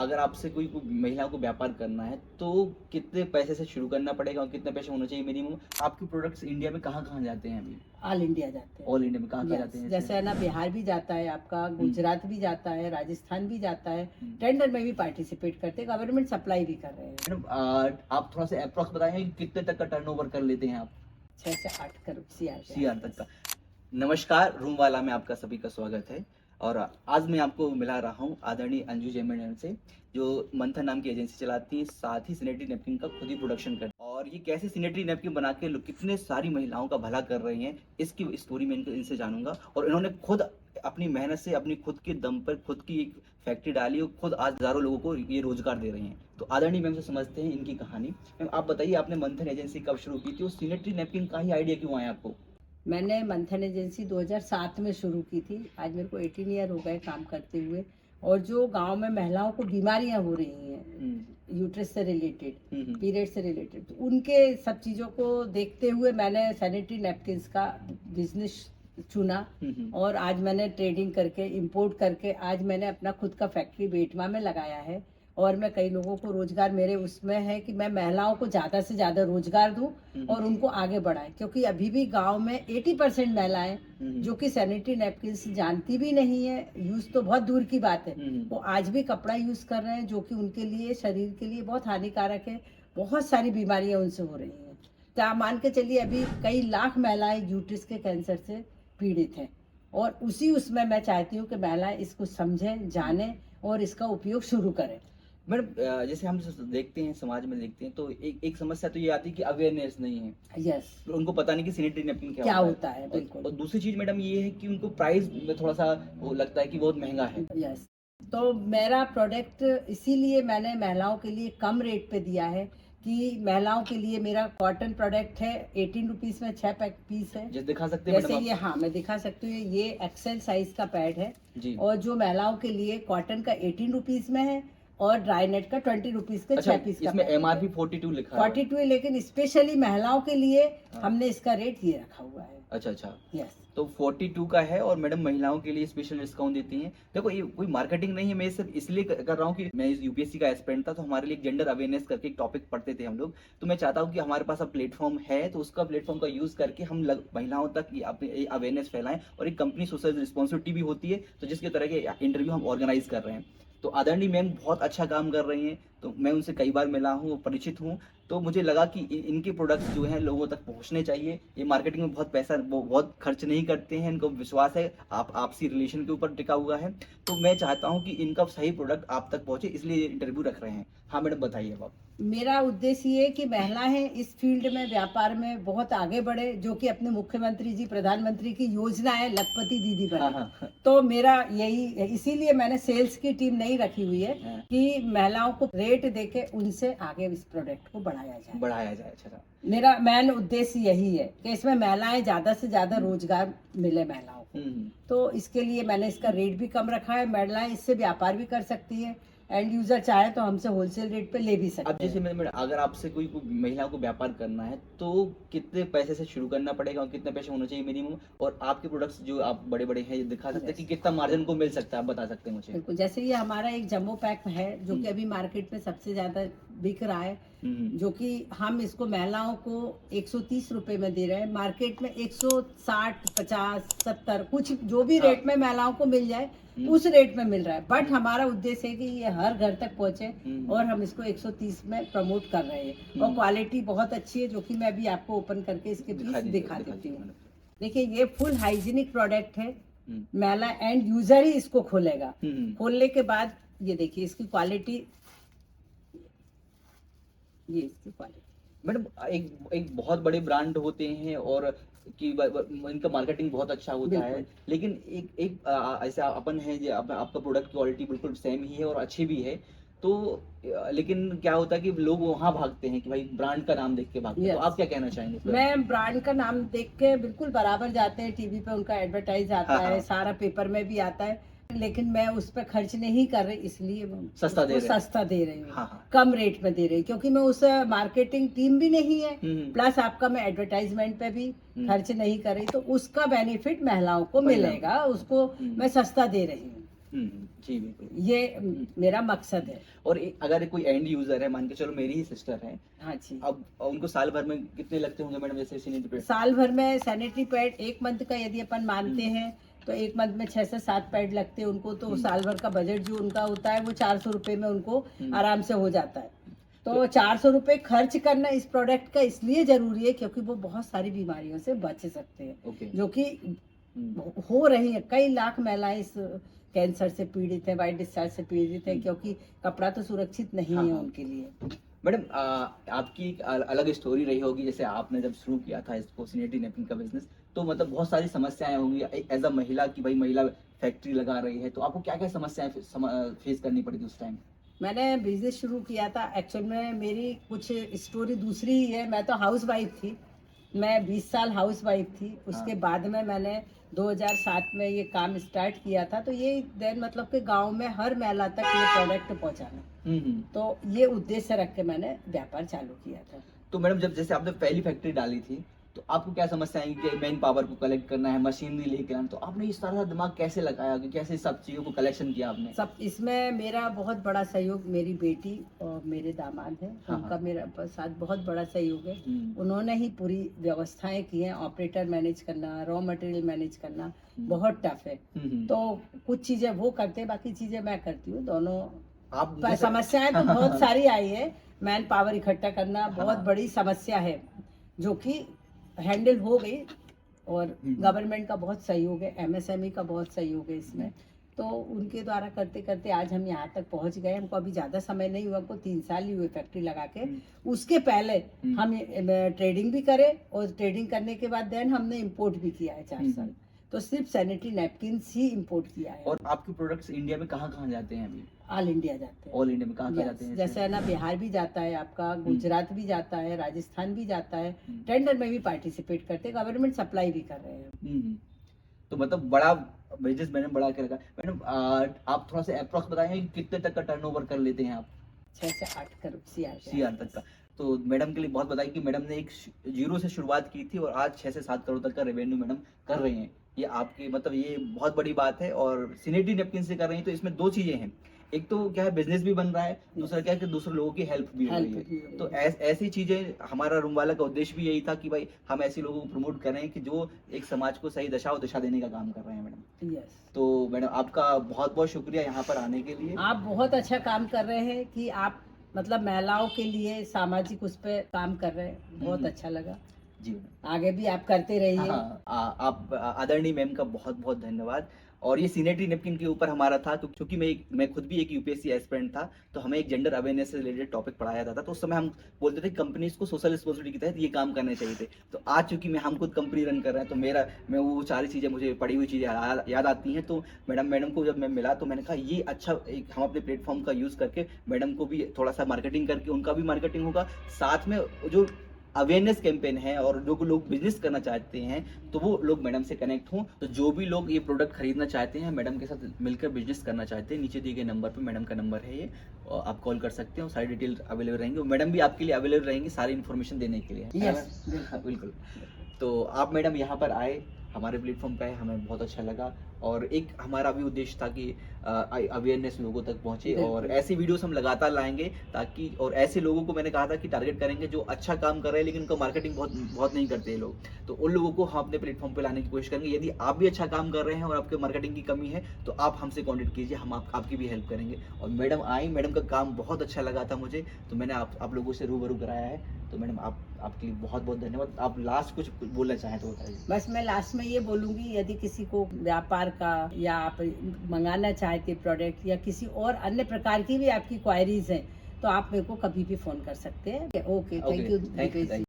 अगर आपसे कोई महिलाओं को व्यापार करना है तो कितने पैसे से शुरू करना पड़ेगा और कितने पैसे होने चाहिए मिनिमम? आपके प्रोडक्ट्स इंडिया में कहाँ-कहाँ जाते हैं अभी? ऑल इंडिया जाते हैं। ऑल इंडिया में कहाँ-कहाँ जाते यस, हैं जैसे ऐसे? है ना, बिहार भी जाता है आपका, गुजरात भी जाता है, राजस्थान भी जाता है। हुँ। टेंडर में भी पार्टिसिपेट करते हैं, गवर्नमेंट सप्लाई भी कर रहे हैं। मैडम आप थोड़ा-सा एप्रॉक्स बताएँगे कि कितने तक का टर्नओवर कर लेते हैं आप? 6 से 8 करोड़ सीआर के सीआर तक का। आसपास। नमस्कार, रूमवाला में आपका सभी का स्वागत है और आज मैं आपको मिला रहा हूँ आदरणीय अंजू जैन मैडम से, जो मंथन नाम की एजेंसी चलाती हैं, साथ ही सैनिटरी नैपकिन का खुद ही प्रोडक्शन करती हैं। और ये कैसे सैनिटरी नैपकिन बना के लोग कितने सारी महिलाओं का भला कर रही हैं, इसकी स्टोरी मैं इनसे जानूँगा। और इन्होंने खुद अपनी मेहनत से, अपनी खुद के दम पर खुद की एक फैक्ट्री डाली और खुद आज हज़ारों लोगों को ये रोज़गार दे रही हैं। तो आदरणीय मैम से समझते हैं इनकी कहानी। मैम आप बताइए, आपने मंथन एजेंसी कब शुरू की थी और सैनिटरी नैपकिन का ही आइडिया क्यों आया आपको? मैंने मंथन एजेंसी 2007 में शुरू की थी। आज मेरे को 18 ईयर हो गए काम करते हुए। और जो गांव में महिलाओं को बीमारियां हो रही हैं, यूट्रस से रिलेटेड, पीरियड से रिलेटेड, तो उनके सब चीज़ों को देखते हुए मैंने सैनिटरी नैपकिन्स का बिजनेस चुना। और आज मैंने ट्रेडिंग करके, इंपोर्ट करके, आज मैंने अपना खुद का फैक्ट्री बेटमा में लगाया है। और मैं कई लोगों को रोजगार, मेरे उसमें है कि मैं महिलाओं को ज़्यादा से ज़्यादा रोजगार दूं और उनको आगे बढ़ाएं, क्योंकि अभी भी गांव में 80% महिलाएं जो कि सैनिटरी नैपकिन्स जानती भी नहीं है, यूज़ तो बहुत दूर की बात है, वो आज भी कपड़ा यूज़ कर रहे हैं जो कि उनके लिए, शरीर के लिए बहुत हानिकारक है। बहुत सारी बीमारियां उनसे हो रही हैं। तो आप मान के चलिए, अभी कई लाख महिलाएं यूट्रस के कैंसर से पीड़ित हैं। और उसमें मैं चाहती हूँ कि महिलाएं इसको समझें, जानें और इसका उपयोग शुरू करें। मैडम जैसे हम देखते हैं, समाज में देखते हैं, तो एक समस्या तो ये आती है कि अवेयरनेस नहीं है। यस, तो उनको पता नहीं कि सैनिटरी नैपकिन क्या क्या होता होता है, है। बिल्कुल। और दूसरी चीज मैडम ये है कि उनको प्राइस में थोड़ा सा वो लगता है कि बहुत महंगा है। यस, तो मेरा प्रोडक्ट इसीलिए मैंने महिलाओं के लिए कम रेट पे दिया है कि महिलाओं के लिए मेरा कॉटन प्रोडक्ट है। 18 रुपीज़ में 6 पैक पीस है। जैसे दिखा सकते हैं जैसे मैडम ये, आप? हाँ मैं दिखा सकती हूँ, ये एक्सेल साइज का पैड है। जी। और जो महिलाओं के लिए कॉटन का 18 रुपीज़ में है और ड्राई नेट का 20 रुपीज़ के अच्छा, 6 पीस का इसमें पैकेट एमआरपी है। 42 लिखा है। 42 है, लेकिन स्पेशली महिलाओं के लिए हाँ। हमने इसका रेट ये रखा हुआ है। अच्छा अच्छा। यस, तो 42 का है और मैडम महिलाओं के लिए स्पेशल डिस्काउंट देती हैं। देखो, ये कोई मार्केटिंग नहीं है, मैं सिर्फ इसलिए कर रहा हूँ कि मैं इस यूपीएससी का एस्पिरेंट था, तो हमारे लिए जेंडर अवेयरनेस करके एक टॉपिक पढ़ते थे हम लोग। तो मैं चाहता हूँ कि हमारे पास अब प्लेटफॉर्म है, तो उसका प्लेटफॉर्म का यूज करके हम महिलाओं तक ये अपनी अवेयरनेस फैलाएं। और एक कंपनी सोशल रिस्पॉन्सिबिलिटी भी होती है, तो जिसके तरह के इंटरव्यू हम ऑर्गेनाइज कर रहे हैं। तो आदरणीय मैम बहुत अच्छा काम कर रही हैं, तो मैं उनसे कई बार मिला हूँ, परिचित हूँ। तो मुझे लगा कि इनके प्रोडक्ट्स जो हैं लोगों तक पहुंचने चाहिए। ये मार्केटिंग में बहुत पैसा, बहुत खर्च नहीं करते हैं, इनको विश्वास है, आप आपसी रिलेशन के ऊपर टिका हुआ है। तो मैं चाहता हूं कि इनका सही प्रोडक्ट आप तक पहुंचे, इसलिए ये इंटरव्यू रख रहे हैं। हाँ मैडम, बताइए अब आप। मेरा उद्देश्य ये है कि महिलाएं इस फील्ड में, व्यापार में बहुत आगे बढ़े, जो कि अपने मुख्यमंत्री जी, प्रधानमंत्री की योजना है लखपति दीदी हाँ बने। हाँ तो मेरा यही है, इसीलिए मैंने सेल्स की टीम नहीं रखी हुई है हाँ, कि महिलाओं को रेट देके उनसे आगे इस प्रोडक्ट को बढ़ाया जाए। बढ़ाया जाए। अच्छा अच्छा। मेरा मेन उद्देश्य यही है कि इसमें महिलाएं ज्यादा से ज्यादा रोजगार मिले महिलाओं को। हम्म। तो इसके लिए मैंने इसका रेट भी कम रखा है। महिलाएं इससे व्यापार भी कर सकती है, एंड यूजर चाहे तो हमसे होलसेल रेट पे ले भी अब सकते जैसे हैं। मैडम, अगर आपसे कोई महिलाओं को व्यापार करना है तो कितने पैसे से शुरू करना पड़ेगा और कितने पैसे होने चाहिए मिनिमम? और आपके प्रोडक्ट्स जो आप बड़े बड़े हैं, ये दिखा सकते हैं कि कितना मार्जिन को मिल सकता है, आप बता सकते हैं मुझे? बिल्कुल, जैसे ये हमारा एक जम्बो पैक है जो कि अभी मार्केट में सबसे ज्यादा बिक रहा है, जो कि हम इसको महिलाओं को 130 रुपए में दे रहे हैं। मार्केट में 160, 50, 70, कुछ जो भी हाँ। रेट में महिलाओं को मिल जाए उस रेट में मिल रहा है। बट हमारा उद्देश्य है कि ये हर घर तक पहुंचे और हम इसको 130 में प्रमोट कर रहे हैं। और क्वालिटी बहुत अच्छी है, जो कि मैं अभी आपको ओपन करके इसके पीस दिखा देती हूँ। देखिए, ये फुल हाइजीनिक प्रोडक्ट है। महिला एंड यूजर ही इसको खोलेगा। खोलने के बाद ये देखिए इसकी क्वालिटी, ये इसकी क्वालिटी। मैडम, एक एक बहुत बड़े ब्रांड होते हैं और कि इनका मार्केटिंग बहुत अच्छा होता है, बिल्कुल। लेकिन एक एक ऐसा अपन है जो आपका प्रोडक्ट क्वालिटी बिल्कुल सेम ही है और अच्छी भी है। तो लेकिन क्या होता है कि लोग वहां भागते हैं कि भाई ब्रांड का नाम देख के भागते हैं। तो Yes. आप क्या कहना चाहेंगे इस पर? मैं ब्रांड का नाम देख के बिल्कुल बराबर जाते हैं, टीवी पे उनका एडवर्टाइज आता हाँ, है, हाँ। सारा पेपर में भी आता है, लेकिन मैं उस पर खर्च नहीं कर रही, इसलिए सस्ता दे रहे हैं। सस्ता दे रही हूँ। हाँ, हाँ। कम रेट में दे रही हूँ, क्योंकि मैं उस मार्केटिंग टीम भी नहीं है, प्लस आपका मैं एडवर्टाइजमेंट पे भी खर्च नहीं कर रही, तो उसका बेनिफिट महिलाओं को मिलेगा, उसको मैं सस्ता दे रही हूँ। जी बिल्कुल। ये मेरा मकसद है। और अगर कोई एंड यूजर है, मान के चलो मेरी ही सिस्टर है, हाँ जी। अब उनको साल भर में कितने लगते होंगे मैडम जैसे सैनिटरी पैड? साल भर में सैनिटरी पैड एक मंथ का यदि अपन मानते हैं तो एक मंथ में 6 से 7 पैड लगते हैं उनको, तो साल भर का बजट जो उनका होता है वो 400 रुपए में उनको आराम से हो जाता है। तो 400 रुपए खर्च करना इस प्रोडक्ट का इसलिए जरूरी है क्योंकि वो बहुत सारी बीमारियों से बच सकते हैं, जो कि हो रही है। कई लाख महिलाएं इस कैंसर से पीड़ित है, वाइट डिस्चार्ज से पीड़ित है, क्योंकि कपड़ा तो सुरक्षित नहीं है उनके लिए। मैडम आपकी एक अलग स्टोरी रही होगी, जैसे आपने जब शुरू किया था इसको सैनिटरी नैपकिन का बिजनेस, तो मतलब बहुत सारी समस्याएं होंगी एज अ महिला की, भाई महिला फैक्ट्री लगा रही है, तो आपको क्या क्या समस्याएं फेस करनी पड़ी थी उस टाइम? मैंने बिजनेस शुरू किया था, एक्चुअल में मेरी कुछ स्टोरी दूसरी ही है। मैं तो हाउस वाइफ थी, मैं 20 साल हाउस वाइफ थी। उसके बाद में मैंने 2007 में ये काम स्टार्ट किया था। तो ये देन मतलब कि गांव में हर महिला तक ये प्रोडक्ट पहुंचाना, तो ये उद्देश्य रख के मैंने व्यापार चालू किया था। तो मैडम जब जैसे आपने पहली फैक्ट्री डाली थी, तो आपको क्या समस्या आई कि मैन पावर को कलेक्ट करना है, मशीनरी लेके आना, तो आपने इस तरह दिमाग कैसे लगाया कि कैसे सब चीजों को कलेक्शन किया आपने? सब इसमें मेरा बहुत बड़ा सहयोग मेरी बेटी और मेरे दामाद है, उनका मेरा साथ बहुत बड़ा सहयोग है। उन्होंने ही पूरी व्यवस्थाएं की हैं। ऑपरेटर मैनेज करना, रॉ मटेरियल मैनेज करना बहुत टफ है। तो कुछ चीजें वो करते हैं, बाकी चीजें मैं करती हूँ। दोनों आप समस्याएं तो बहुत सारी आई है। मैन पावर इकट्ठा करना बहुत बड़ी समस्या है, जो कि हैंडल हो गई। और गवर्नमेंट का बहुत सहयोग है, एमएसएमई का बहुत सहयोग है इसमें। तो उनके द्वारा करते करते आज हम यहाँ तक पहुँच गए। हमको अभी ज्यादा समय नहीं हुआ, हमको 3 साल ही हुए फैक्ट्री लगा के। उसके पहले हम ट्रेडिंग भी करे, और ट्रेडिंग करने के बाद देन हमने इम्पोर्ट भी किया है 4 साल। तो सिर्फ सैनिटरी नैपकिन ही इम्पोर्ट किया है। और आपके प्रोडक्ट्स इंडिया में कहाँ कहाँ जाते हैं अभी? ऑल इंडिया जाते हैं। ऑल इंडिया में कहाँ जाते हैं? जैसे है ना, बिहार भी जाता है आपका, गुजरात भी जाता है, राजस्थान भी जाता है। टेंडर में भी पार्टिसिपेट करते हैं, गवर्नमेंट सप्लाई भी कर रहे हैं। तो मतलब बड़ा बिजनेस मैंने बढ़ा के रखा। मैडम आप थोड़ा सा अप्रॉक्स बताएंगे कि कितने तक का टर्नओवर कर लेते हैं आप? 6 से 8 करोड़ सीआर तक का। तो मैडम के लिए बहुत बताइए कि मैडम ने एक जीरो से शुरुआत की थी और आज 6 से 7 करोड़ तक का रेवेन्यू मैडम कर रही हैं। ये आपकी मतलब ये बहुत बड़ी बात है। और सैनिटरी नैपकिन से कर रही हैं, तो इसमें 2 चीजें हैं। एक तो क्या है, बिजनेस भी बन रहा है, दूसरा क्या है कि दूसरे लोगों की हेल्प भी हो रही है। तो ऐसी चीजें, हमारा रूम वाला का उद्देश्य भी यही था कि भाई हम ऐसे लोगों को प्रमोट करें कि जो एक समाज को सही दशा और दिशा देने का काम कर रहे हैं मैडम। तो मैडम आपका बहुत बहुत शुक्रिया यहाँ पर आने के लिए। आप बहुत अच्छा काम कर रहे हैं कि आप मतलब महिलाओं के लिए सामाजिक उस पर काम कर रहे हैं, बहुत अच्छा लगा जी। आगे भी आप करते रहिए। आप आदरणीय मैम का बहुत बहुत धन्यवाद। और ये सैनिटरी नैपकिन के ऊपर हमारा था, तो क्योंकि मैं खुद भी एक यूपीएससी एस्पिरेंट था, तो हमें एक जेंडर अवेयरनेस से रिलेटेड टॉपिक पढ़ाया जाता था। तो उस समय हम बोलते थे कंपनीज को सोशल रिस्पॉन्सिबिलिटी के तहत ये काम करने चाहिए थे। तो आज चूंकि हम खुद कंपनी रन कर रहे हैं, तो मैं वो सारी चीज़ें, मुझे पढ़ी हुई चीज़ें याद आती हैं। तो मैडम को जब मैं मिला तो मैंने कहा ये अच्छा एक हम अपने प्लेटफॉर्म का यूज़ करके मैडम को भी थोड़ा सा मार्केटिंग करके, उनका भी मार्केटिंग होगा, साथ में जो अवेयरनेस कैंपेन है और जो लोग बिजनेस करना चाहते हैं तो वो लोग मैडम से कनेक्ट हों। तो जो भी लोग ये प्रोडक्ट खरीदना चाहते हैं, मैडम के साथ मिलकर बिजनेस करना चाहते हैं, नीचे दिए गए नंबर पे मैडम का नंबर है ये, और आप कॉल कर सकते हो। सारी डिटेल अवेलेबल रहेंगी और मैडम भी आपके लिए अवेलेबल रहेंगी सारी इन्फॉर्मेशन देने के लिए। यस, बिल्कुल। तो आप मैडम यहाँ पर आए, हमारे प्लेटफॉर्म पे हमें बहुत अच्छा लगा। और एक हमारा भी उद्देश्य था कि अवेयरनेस लोगों तक पहुंचे, और ऐसी वीडियोस हम लगातार लाएंगे ताकि, और ऐसे लोगों को मैंने कहा था कि टारगेट करेंगे जो अच्छा काम कर रहे हैं लेकिन उनका मार्केटिंग बहुत नहीं करते हैं लोग, तो उन लोगों को हम अपने प्लेटफॉर्म पे लाने की कोशिश करेंगे। यदि आप भी अच्छा काम कर रहे हैं और आपके मार्केटिंग की कमी है तो आप हमसे कॉन्टेक्ट कीजिए, हम आपकी भी हेल्प करेंगे। और मैडम आई, मैडम का काम बहुत अच्छा लगा था मुझे, तो मैंने आप लोगों से रूबरू कराया है। तो मैडम आपके लिए बहुत बहुत धन्यवाद। आप लास्ट कुछ बोलना चाहें तो बताइए। बस मैं लास्ट में ये बोलूंगी, यदि किसी को व्यापार का या आप मंगाना चाहते प्रोडक्ट या किसी और अन्य प्रकार की भी आपकी क्वायरीज हैं, तो आप मेरे को कभी भी फोन कर सकते हैं। Okay, thank you.